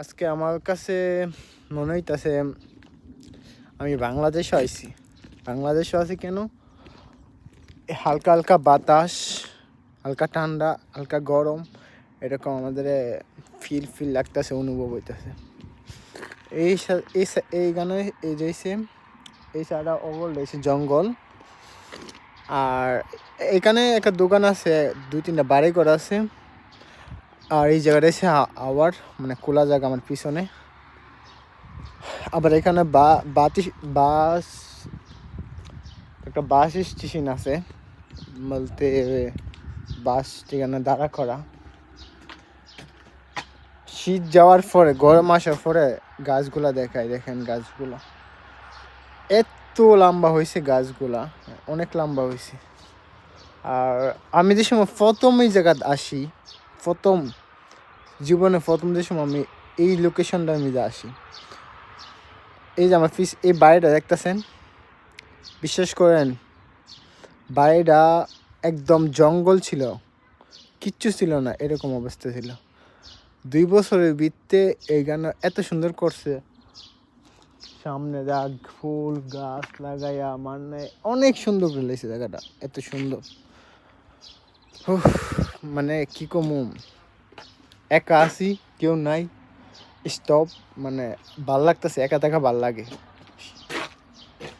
আজকে আমার কাছে মনে হইতাছে আমি বাংলাদেশে আইছি। বাংলাদেশে আছি কেন? হালকা হালকা বাতাস, হালকা ঠান্ডা, হালকা গরম, এরকম আমাদের ফিল লাগতেছে, অনুভব হইতেছে। এই গানে এই যাইছে, এই সাইডটা ওভার রয়েছে জঙ্গল। আর এখানে একটা দোকান আছে, 2-3টা বাড়ি ঘর আছে। আর এই জায়গাটা এসে আবার মানে খোলা জায়গা আমার পিছনে। আবার এখানে বাস একটা বাস স্টেশন আছে, বলতে বাস ঠিকানা দাঁড়া করা। শীত যাওয়ার পরে গরম আসার পরে গাছগুলা দেখায়, দেখেন গাছগুলা এত লম্বা হয়েছে, গাছগুলা অনেক লম্বা হয়েছে। আর আমি যে সময় প্রথম এই জায়গা আসি, জীবনে প্রথম যে সময় আমি এই লোকেশনটার মধ্যে আসি, এই যে আমার এই বাড়িটা দেখতেছেন, বিশ্বাস করেন বাড়িটা একদম জঙ্গল ছিল, কিচ্ছু ছিল না, এরকম অবস্থা ছিল। 2 বছরের ভিত্তে এই গান এত সুন্দর করছে, সামনে রাগ ফুল গাছ লাগাইয়া, মানে অনেক সুন্দর করে লেগেছে জায়গাটা, এত সুন্দর। মানে কি কমু, একা আছি, কেউ নাই, স্টপ, মানে ভাল লাগতেছে, একা থাকা ভাল লাগে।